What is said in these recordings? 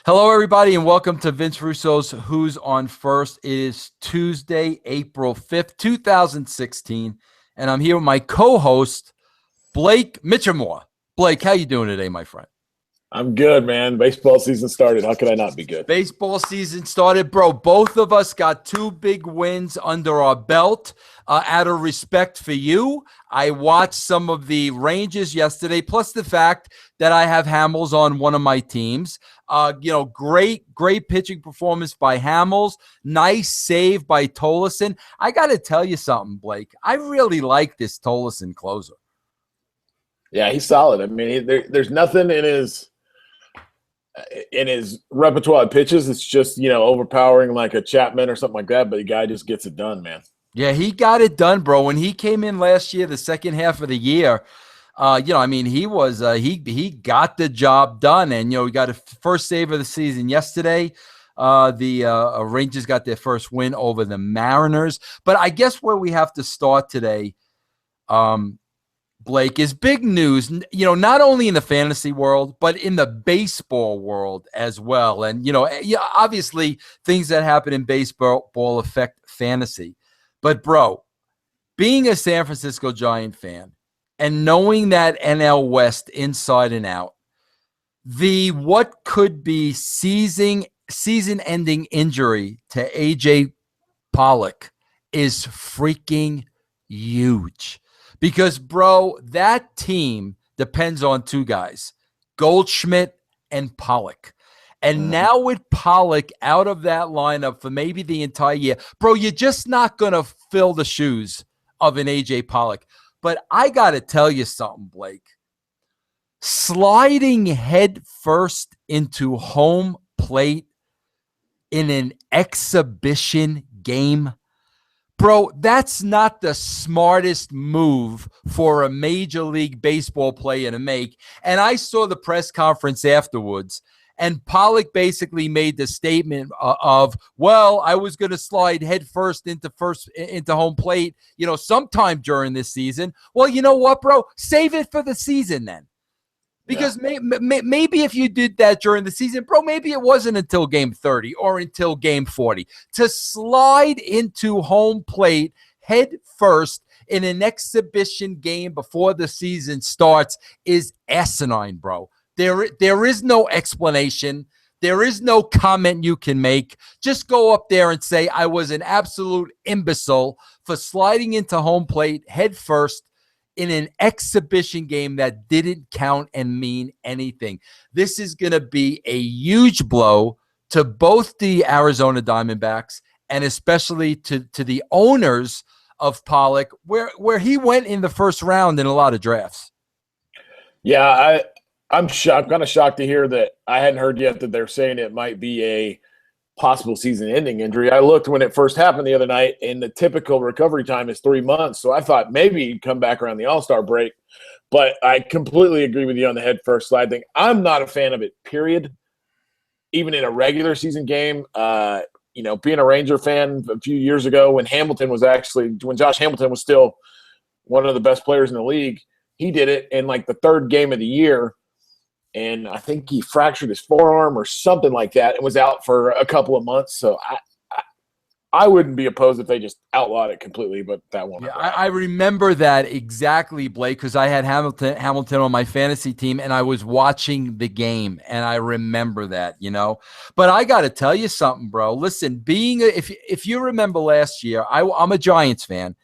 Hello, everybody, and welcome to Vince Russo's Who's on First. It is Tuesday, April 5th, 2016, and I'm here with my co-host, Blake Mitchamore. Blake, how you doing today, my friend? I'm good, man. Baseball season started. How could I not be good? Baseball season started, bro. Both of us got two big wins under our belt. Out of respect for you, I watched some of the Rangers yesterday, plus the fact that I have Hamels on one of my teams. Great pitching performance by Hamels. Nice save by Tolleson. I got to tell you something, Blake. I really like this Tolleson closer. Yeah, he's solid. I mean, there's nothing in his repertoire of pitches. It's just, overpowering like a Chapman or something like that, but the guy just gets it done, man. Yeah, he got it done, bro. When he came in last year, the second half of the year, he was he got the job done, and he got a first save of the season yesterday. The Rangers got their first win over the Mariners. But I guess where we have to start today, Blake, is big news. Not only in the fantasy world, but in the baseball world as well. And obviously, things that happen in baseball affect fantasy. But, bro, being a San Francisco Giant fan and knowing that NL West inside and out, the what could be season-ending injury to AJ Pollack is freaking huge. Because, bro, that team depends on two guys, Goldschmidt and Pollack. And now with Pollack out of that lineup for maybe the entire year, bro, you're just not going to fill the shoes of an AJ Pollack. But I got to tell you something, Blake. Sliding head first into home plate in an exhibition game, bro, that's not the smartest move for a Major League Baseball player to make. And I saw the press conference afterwards. And Pollack basically made the statement of, well, I was going to slide head first into home plate, sometime during this season. Well, you know what, bro? Save it for the season then. Because maybe if you did that during the season, bro, maybe it wasn't until game 30 or until game 40. To slide into home plate head first in an exhibition game before the season starts is asinine, bro. There is no explanation. There is no comment you can make. Just go up there and say, I was an absolute imbecile for sliding into home plate head first in an exhibition game that didn't count and mean anything. This is going to be a huge blow to both the Arizona Diamondbacks and especially to the owners of Pollack, where he went in the first round in a lot of drafts. Yeah, I'm shocked. I'm kind of shocked to hear that. I hadn't heard yet that they're saying it might be a possible season-ending injury. I looked when it first happened the other night, and the typical recovery time is 3 months. So I thought maybe he'd come back around the All-Star break. But I completely agree with you on the head first slide thing. I'm not a fan of it, period. Even in a regular season game, being a Ranger fan a few years ago when Josh Hamilton was still one of the best players in the league, he did it in like the third game of the year. And I think he fractured his forearm or something like that and was out for a couple of months. So I wouldn't be opposed if they just outlawed it completely, but that won't happen. I remember that exactly, Blake, because I had Hamilton on my fantasy team, and I was watching the game, and I remember that, But I got to tell you something, bro. Listen, if you remember last year, I'm a Giants fan.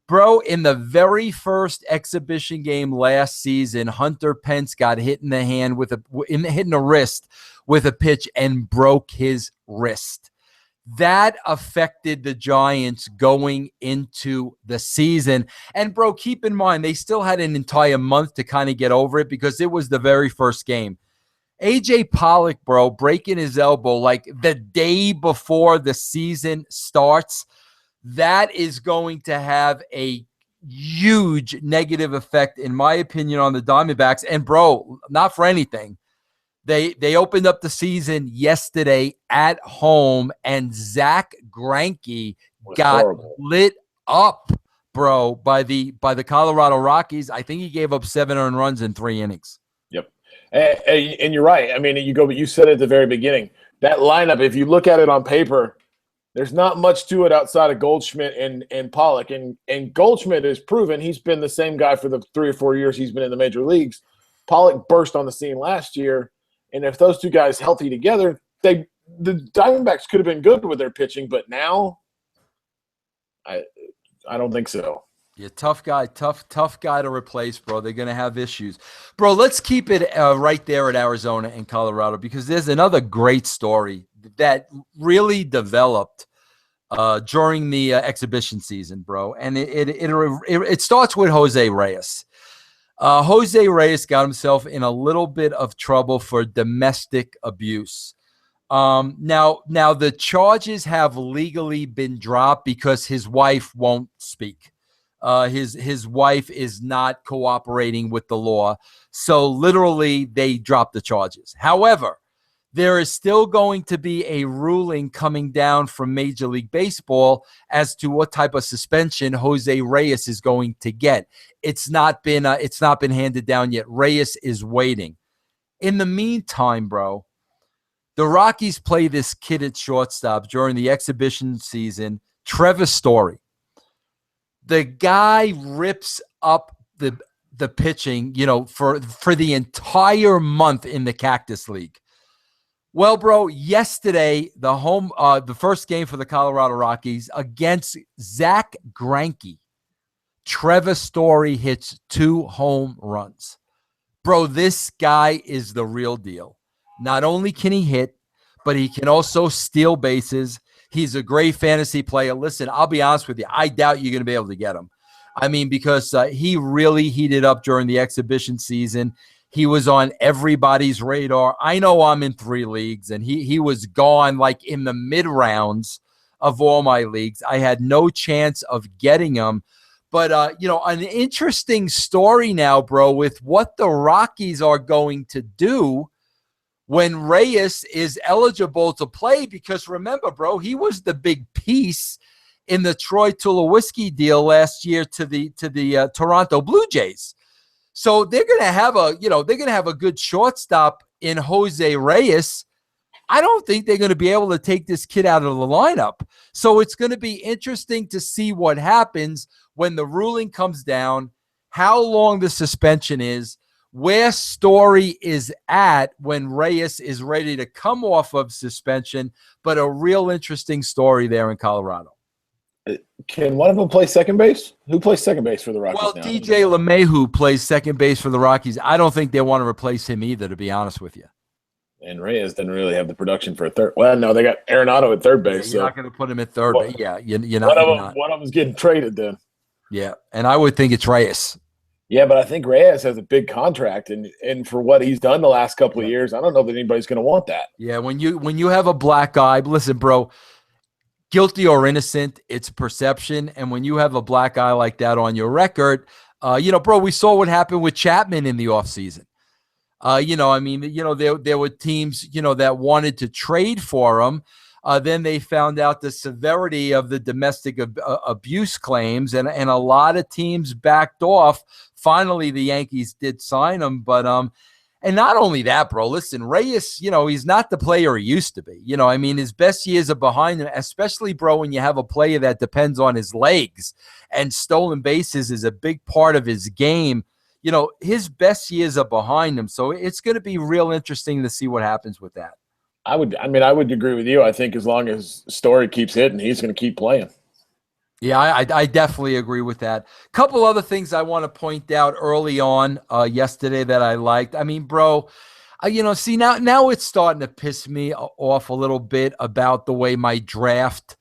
Bro, in the very first exhibition game last season, Hunter Pence got hit in the hand hit in the wrist with a pitch and broke his wrist. That affected the Giants going into the season. And, bro, keep in mind, they still had an entire month to kind of get over it because it was the very first game. AJ Pollack, bro, breaking his elbow like the day before the season starts. That is going to have a huge negative effect, in my opinion, on the Diamondbacks. And, bro, not for anything. They opened up the season yesterday at home, and Zach Greinke got lit up, bro, by the Colorado Rockies. I think he gave up 7 earned runs in 3 innings. Yep. And you're right. I mean, you said it at the very beginning. That lineup, if you look at it on paper, there's not much to it outside of Goldschmidt and Pollack. And Goldschmidt has proven he's been the same guy for the 3 or 4 years he's been in the major leagues. Pollack burst on the scene last year. And if those two guys healthy together, the Diamondbacks could have been good with their pitching, but now I don't think so. Yeah, tough guy to replace, bro. They're going to have issues. Bro, let's keep it right there at Arizona and Colorado, because there's another great story that really developed during the exhibition season, bro. And it starts with Jose Reyes. Jose Reyes got himself in a little bit of trouble for domestic abuse. Now the charges have legally been dropped because his wife won't speak. His wife is not cooperating with the law. So literally they dropped the charges. However, there is still going to be a ruling coming down from Major League Baseball as to what type of suspension Jose Reyes is going to get. It's not been handed down yet. Reyes is waiting. In the meantime, bro, the Rockies play this kid at shortstop during the exhibition season, Trevor Story. The guy rips up the pitching, for the entire month in the Cactus League. Well, bro, yesterday, the first game for the Colorado Rockies against Zach Greinke, Trevor Story hits 2 home runs. Bro, this guy is the real deal. Not only can he hit, but he can also steal bases. He's a great fantasy player. Listen, I'll be honest with you. I doubt you're going to be able to get him. I mean, because he really heated up during the exhibition season. He was on everybody's radar. I know I'm in 3 leagues, and he was gone like in the mid-rounds of all my leagues. I had no chance of getting him. But, an interesting story now, bro, with what the Rockies are going to do when Reyes is eligible to play, because remember, bro, he was the big piece in the Troy Tulowitzki deal last year to the Toronto Blue Jays. So they're going to have a good shortstop in Jose Reyes. I don't think they're going to be able to take this kid out of the lineup. So it's going to be interesting to see what happens when the ruling comes down, how long the suspension is, where Story is at when Reyes is ready to come off of suspension, but a real interesting story there in Colorado. Can one of them play second base? Who plays second base for the Rockies Well, now? DJ LeMahieu plays second base for the Rockies. I don't think they want to replace him either, to be honest with you. And Reyes didn't really have the production for a third. Well, no, they got Arenado at third base. You're not going to put him at third base. Yeah, you're not. One of them's getting traded then. Yeah, and I would think it's Reyes. Yeah, but I think Reyes has a big contract, and for what he's done the last couple of years, I don't know that anybody's going to want that. Yeah, when you have a black eye, listen, bro, guilty or innocent, it's perception, and when you have a black eye like that on your record, bro, we saw what happened with Chapman in the offseason. There were teams, that wanted to trade for him. Then they found out the severity of the domestic abuse claims, and a lot of teams backed off. Finally, the Yankees did sign him, but and not only that, bro. Listen, Reyes, he's not the player he used to be. His best years are behind him, especially, bro, when you have a player that depends on his legs, and stolen bases is a big part of his game. His best years are behind him, so it's going to be real interesting to see what happens with that. I would agree with you. I think as long as Story keeps hitting, he's going to keep playing. Yeah, I definitely agree with that. Couple other things I want to point out early on yesterday that I liked. I mean, bro, see now it's starting to piss me off a little bit about the way my draft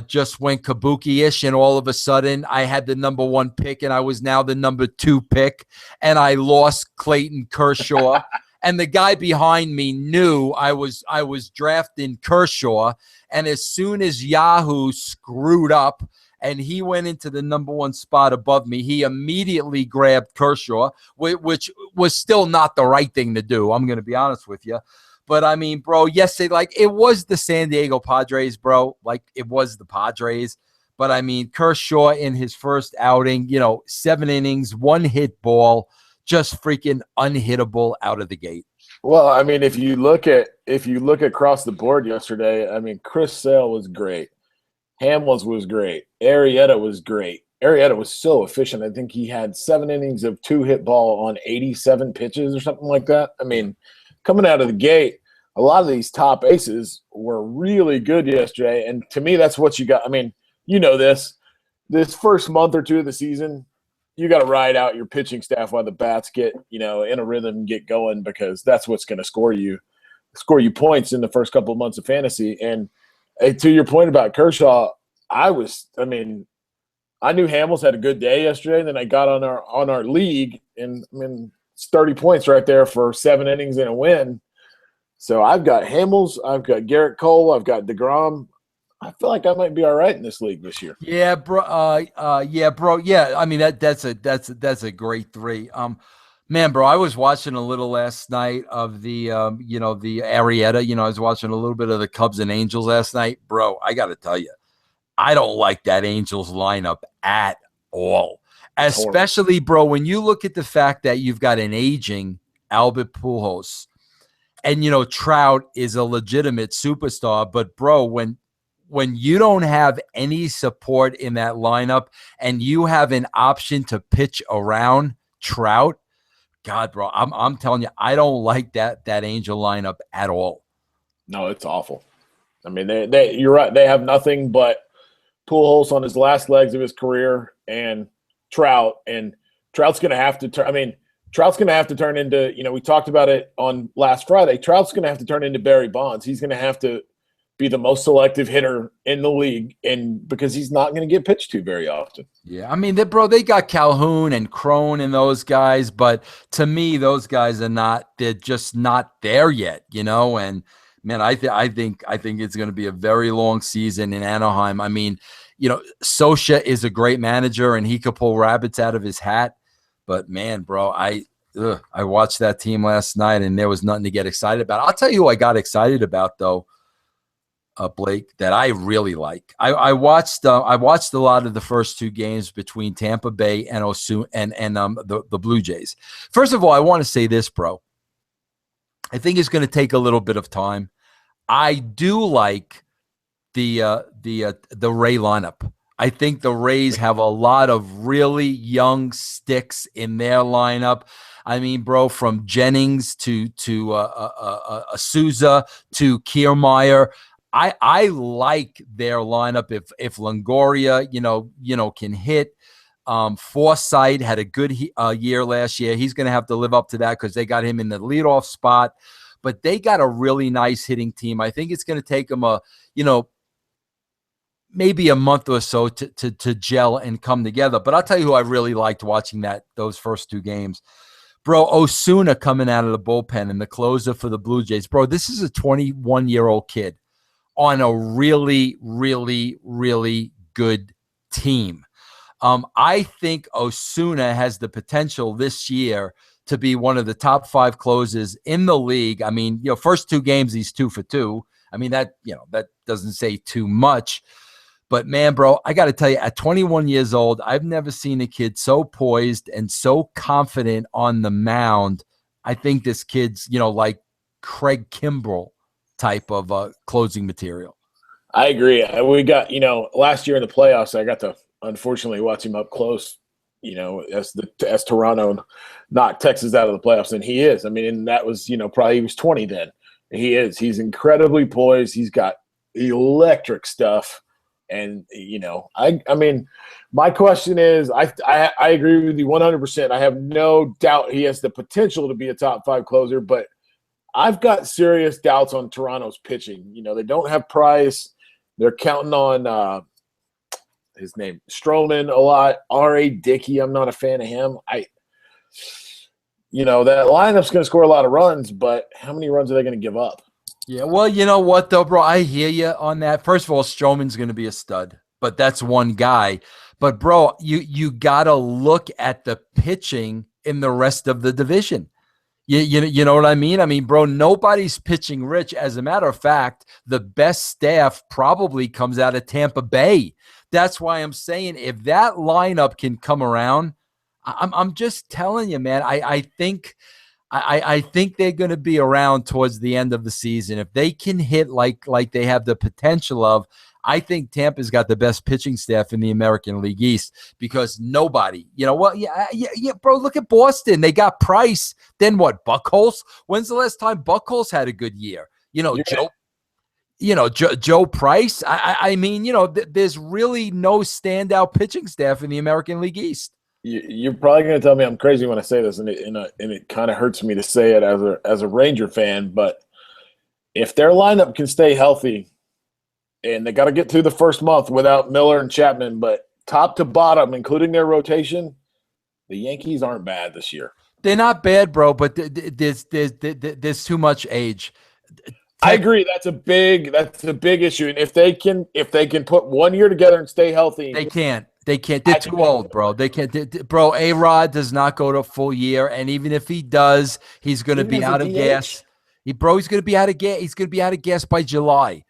just went kabuki-ish, and all of a sudden I had the number 1 pick and I was now the number 2 pick, and I lost Clayton Kershaw. And the guy behind me knew I was drafting Kershaw, and as soon as Yahoo screwed up and he went into the number 1 spot above me, he immediately grabbed Kershaw, which was still not the right thing to do. I'm going to be honest with you. But, I mean, bro, yesterday, it was the San Diego Padres, bro. It was the Padres. But, I mean, Kershaw in his first outing, 7 innings, 1 hit ball, just freaking unhittable out of the gate. Well, I mean, if you look across the board yesterday, I mean, Chris Sale was great. Hamels was great. Arrieta was great. Arrieta was so efficient. I think he had 7 innings of 2-hit ball on 87 pitches or something like that. I mean, coming out of the gate, a lot of these top aces were really good yesterday. And to me, that's what you got. I mean, you know this first month or two of the season, you got to ride out your pitching staff while the bats get, in a rhythm and get going, because that's what's going to score you points in the first couple of months of fantasy. And to your point about Kershaw, I knew Hamels had a good day yesterday, and then I got on our league, and I mean, it's 30 points right there for 7 innings and a win. So I've got Hamels, I've got Garrett Cole, I've got DeGrom. I feel like I might be all right in this league this year. Yeah, bro. Yeah, I mean that's a great 3. Man, bro, I was watching a little last night of the the Arrieta. I was watching a little bit of the Cubs and Angels last night, bro. I got to tell you, I don't like that Angels lineup at all. Especially, bro, when you look at the fact that you've got an aging Albert Pujols, and Trout is a legitimate superstar, but bro, when you don't have any support in that lineup and you have an option to pitch around Trout, God, bro, I'm telling you, I don't like that Angel lineup at all. No, it's awful. I mean, you're right. They have nothing but Pujols on his last legs of his career and Trout, and Trout's going to have to Trout's going to have to turn into, we talked about it on last Friday. Trout's going to have to turn into Barry Bonds. He's going to have to be the most selective hitter in the league, and because he's not going to get pitched to very often. Yeah, I mean, they got Calhoun and Crone and those guys, but to me, those guys they're just not there yet, and man, I think it's going to be a very long season in Anaheim. I mean, Socha is a great manager and he could pull rabbits out of his hat, but man, bro, I watched that team last night and there was nothing to get excited about. I'll tell you who I got excited about though, Blake, that I really like. I watched a lot of the first 2 games between Tampa Bay and Osuna and the Blue Jays. First of all, I want to say this, bro. I think it's going to take a little bit of time. I do like the Ray lineup. I think the Rays have a lot of really young sticks in their lineup. I mean, bro, from Jennings to Souza to Kiermaier. I like their lineup if Longoria, can hit. Forsythe had a good year last year. He's going to have to live up to that because they got him in the leadoff spot. But they got a really nice hitting team. I think it's going to take them maybe a month or so to gel and come together. But I'll tell you who I really liked watching those first 2 games. Bro, Osuna coming out of the bullpen and the closer for the Blue Jays. Bro, this is a 21-year-old kid on a really, really, really good team. I think Osuna has the potential this year to be one of the top 5 closers in the league. I mean, first 2 games, he's 2 for 2. I mean, that doesn't say too much. But man, bro, I got to tell you, at 21 years old, I've never seen a kid so poised and so confident on the mound. I think this kid's, like Craig Kimbrell type of closing material. I agree. We got, last year in the playoffs, I got to unfortunately watch him up close, as Toronto knocked Texas out of the playoffs. And he is. I mean, and that was, probably he was 20 then. He is. He's incredibly poised. He's got electric stuff. And, I mean, my question is, I agree with you 100%. I have no doubt he has the potential to be a top 5 closer, but I've got serious doubts on Toronto's pitching. They don't have Price. They're counting on his name, Stroman, a lot. R.A. Dickey, I'm not a fan of him. That lineup's going to score a lot of runs, but how many runs are they going to give up? Yeah, well, you know what, though, bro? I hear you on that. First of all, Stroman's going to be a stud, but that's one guy. But, bro, you got to look at the pitching in the rest of the division. You know what I mean? I mean, bro, nobody's pitching rich. As a matter of fact, the best staff probably comes out of Tampa Bay. That's why I'm saying if that lineup can come around, I'm just telling you, man. I think I think they're going to be around towards the end of the season. If they can hit like they have the potential of, I think Tampa's got the best pitching staff in the American League East because nobody, bro, look at Boston. They got Price. Then what, Buchholz? When's the last time Buchholz had a good year? Joe Price. I mean, there's really no standout pitching staff in the American League East. You're probably going to tell me I'm crazy when I say this, and it kind of hurts me to say it as a Ranger fan. But if their lineup can stay healthy, and they got to get through the first month without Miller and Chapman, but top to bottom, including their rotation, the Yankees aren't bad this year. They're not bad, bro, but there's too much age. I agree. That's a big issue. And if they can put 1 year together and stay healthy, they can't. They're too old, bro. They can't. Bro, A-Rod does not go to a full year, and even if he does, he's going to be out of gas. He's going to be out of gas. He's going to be out of gas by July.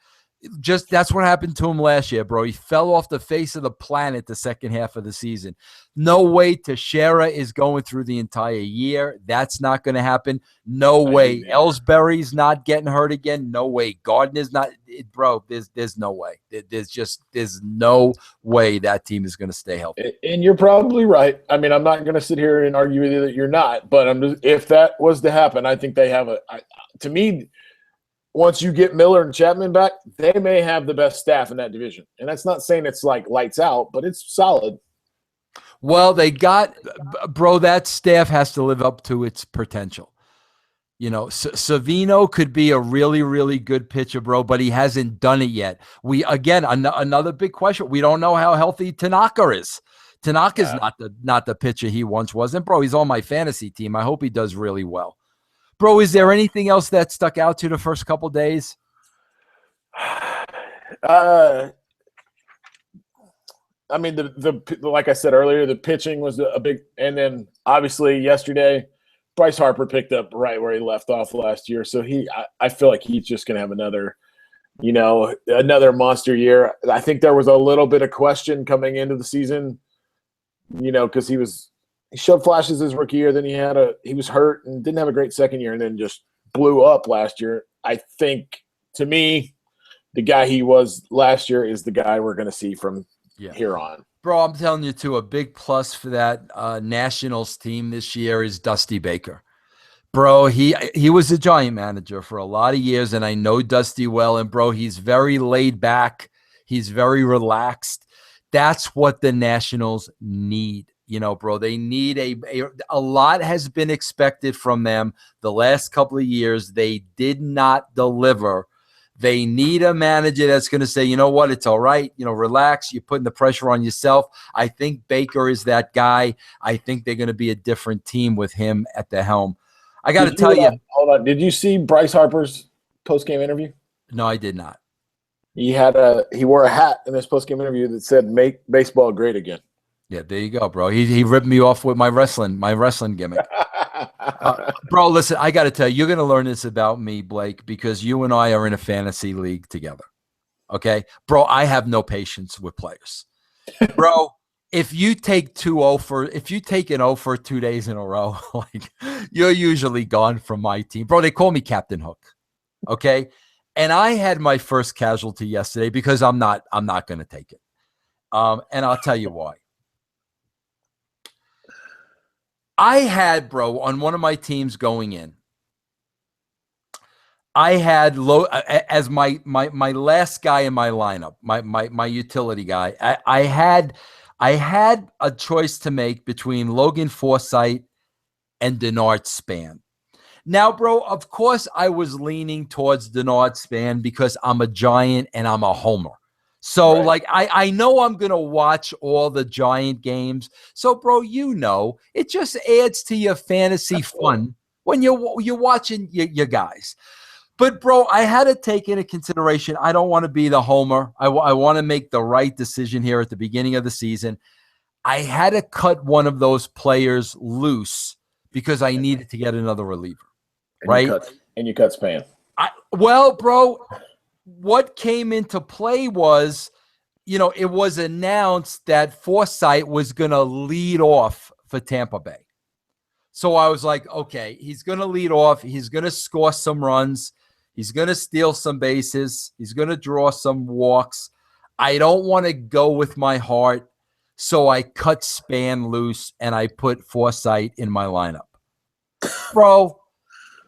That's what happened to him last year, bro. He fell off the face of the planet the second half of the season. No way Teixeira is going through the entire year. That's not going to happen. No way. Ellsbury's not getting hurt again. No way. Gardner's not. Bro, there's no way. There's no way that team is going to stay healthy. And you're probably right. I mean, I'm not going to sit here and argue with you that you're not. But if that was to happen, I think they have to me, once you get Miller and Chapman back, they may have the best staff in that division. And that's not saying it's like lights out, but it's solid. Well, bro, that staff has to live up to its potential. Savino could be a really, really good pitcher, bro, but he hasn't done it yet. Another big question. We don't know how healthy Tanaka is. Tanaka's not the pitcher he once was. And, bro, he's on my fantasy team. I hope he does really well. Bro, is there anything else that stuck out to the first couple days? I mean, like I said earlier, the pitching was a big – and then obviously yesterday, Bryce Harper picked up right where he left off last year. So I feel like he's just going to have another monster year. I think there was a little bit of question coming into the season, because he showed flashes his rookie year. Then he was hurt and didn't have a great second year, and then just blew up last year. I think, to me, the guy he was last year is the guy we're going to see from here on. Bro, I'm telling you, too, a big plus for that Nationals team this year is Dusty Baker. Bro, he was a Giant manager for a lot of years, and I know Dusty well. And, bro, he's very laid back. He's very relaxed. That's what the Nationals need. Bro, they need a lot has been expected from them the last couple of years. They did not deliver. They need a manager that's going to say, you know what, it's all right. Relax. You're putting the pressure on yourself. I think Baker is that guy. I think they're going to be a different team with him at the helm. I got to tell you. Hold on. Did you see Bryce Harper's post-game interview? No, I did not. He wore a hat in his post-game interview that said, "Make baseball great again." Yeah, there you go, bro. He ripped me off with my wrestling gimmick. Bro, listen, I got to tell you, you're going to learn this about me, Blake, because you and I are in a fantasy league together. Okay? Bro, I have no patience with players. Bro, if you take an O for 2 days in a row, like, you're usually gone from my team. Bro, they call me Captain Hook. Okay? And I had my first casualty yesterday because I'm not going to take it. And I'll tell you why. I had, bro, on one of my teams going in, I had as my last guy in my lineup, my utility guy. I had a choice to make between Logan Forsythe and Denard Span. Now, bro, of course I was leaning towards Denard Span because I'm a Giant and I'm a homer. So, right. I know I'm going to watch all the Giant games. So, bro, it just adds to your fantasy fun when you're watching your guys. But, bro, I had to take into consideration, I don't want to be the homer. I want to make the right decision here at the beginning of the season. I had to cut one of those players loose because I needed to get another reliever, right? You cut Span. Well, bro, what came into play was, it was announced that Forsythe was going to lead off for Tampa Bay. So I was like, okay, he's going to lead off. He's going to score some runs. He's going to steal some bases. He's going to draw some walks. I don't want to go with my heart. So I cut Span loose and I put Forsythe in my lineup. Bro,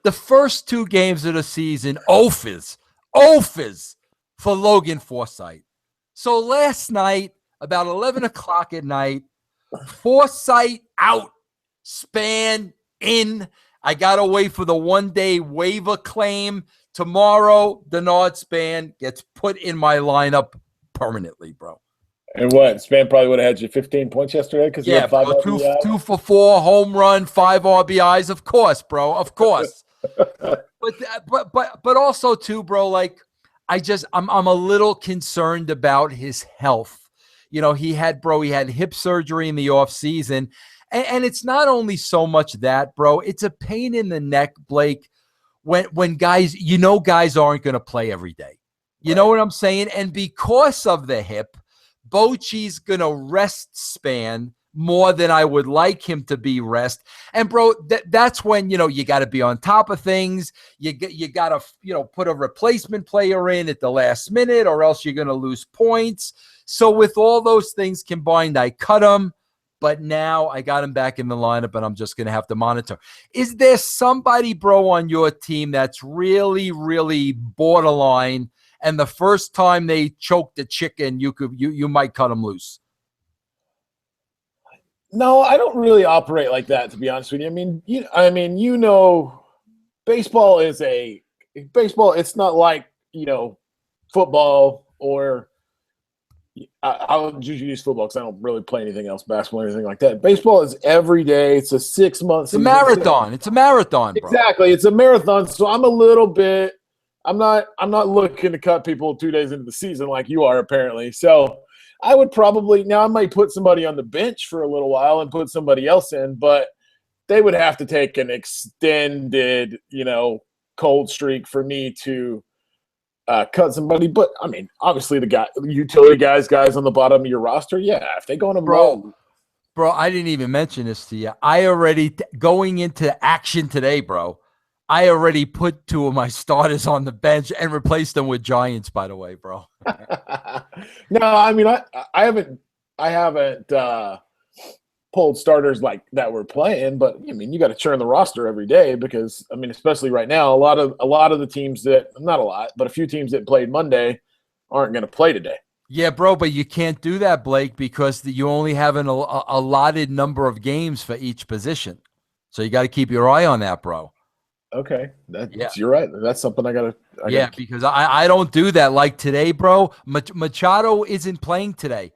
the first 2 games of the season, offers for Logan Forsythe. So last night, about 11 o'clock at night, Forsythe out, Span in. I got to wait for the 1-day waiver claim. Tomorrow, Denard Span gets put in my lineup permanently, bro. And what? Span probably would have had you 15 points yesterday because you had 5 RBIs. 2 for 4, home run, 5 RBIs. Of course, bro. Of course. but also too, bro. Like I'm a little concerned about his health. You know, he had hip surgery in the off season, and it's not only so much that, bro. It's a pain in the neck, Blake. When guys aren't going to play every day. You know what I'm saying? And because of the hip, Bochy's going to rest Span more than I would like him to be rest. And, bro, that's when, you got to be on top of things. You got to, put a replacement player in at the last minute or else you're going to lose points. So with all those things combined, I cut him. But now I got him back in the lineup, and I'm just going to have to monitor. Is there somebody, bro, on your team that's really, really borderline, and the first time they choke the chicken, you might cut them loose? No, I don't really operate like that, to be honest with you. Baseball it's not like, football or I'll usually use football because I don't really play anything else, basketball or anything like that. Baseball is every day. It's a 6-month season. It's a marathon. It's a marathon, bro. Exactly. It's a marathon. So I'm not looking to cut people 2 days into the season like you are apparently. So I would I might put somebody on the bench for a little while and put somebody else in, but they would have to take an extended, cold streak for me to cut somebody. But obviously the utility guys on the bottom of your roster, if they go on a roll. Bro, I didn't even mention this to you. I already going into action today, bro. I already put 2 of my starters on the bench and replaced them with Giants, by the way, bro. No, I haven't pulled starters like that we're playing, but you got to churn the roster every day because especially right now, a lot of the teams that, not a lot, but a few teams that played Monday aren't going to play today. Yeah, bro, but you can't do that, Blake, because you only have an allotted number of games for each position. So you got to keep your eye on that, bro. Okay, you're right. That's something I gotta. Because I don't do that. Like today, bro, Machado isn't playing today.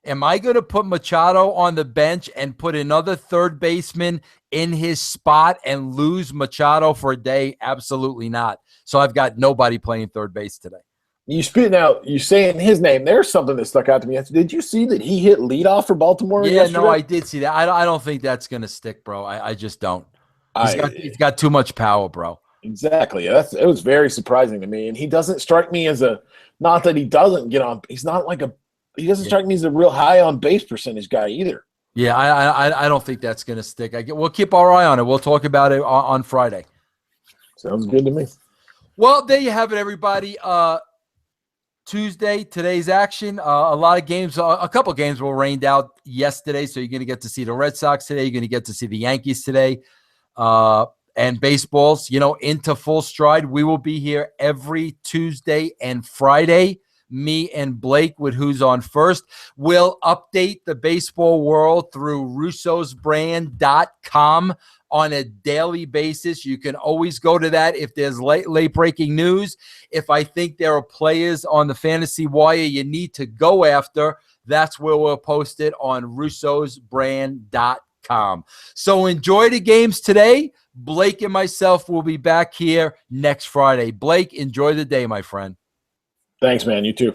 Am I going to put Machado on the bench and put another third baseman in his spot and lose Machado for a day? Absolutely not. So I've got nobody playing third base today. You spitting out, you saying his name. There's something that stuck out to me. Did you see that he hit leadoff for Baltimore yesterday? No, I did see that. I don't think that's going to stick, bro. I just don't. He's got too much power, bro. Exactly. It was very surprising to me. And he doesn't strike me as not that he doesn't get on. He's not like he doesn't strike me as a real high on base percentage guy either. Yeah, I don't think that's going to stick. We'll keep our eye on it. We'll talk about it on Friday. Sounds good to me. Well, there you have it, everybody. Tuesday, today's action. A lot of games, a couple games were rained out yesterday, so you're going to get to see the Red Sox today. You're going to get to see the Yankees today. And baseball's, into full stride. We will be here every Tuesday and Friday. Me and Blake with Who's On First. We'll update the baseball world through russosbrand.com on a daily basis. You can always go to that if there's late breaking news. If I think there are players on the fantasy wire you need to go after, that's where we'll post it on russosbrand.com. So enjoy the games today. Blake and myself will be back here next Friday. Blake, enjoy the day, my friend. Thanks, man. You too.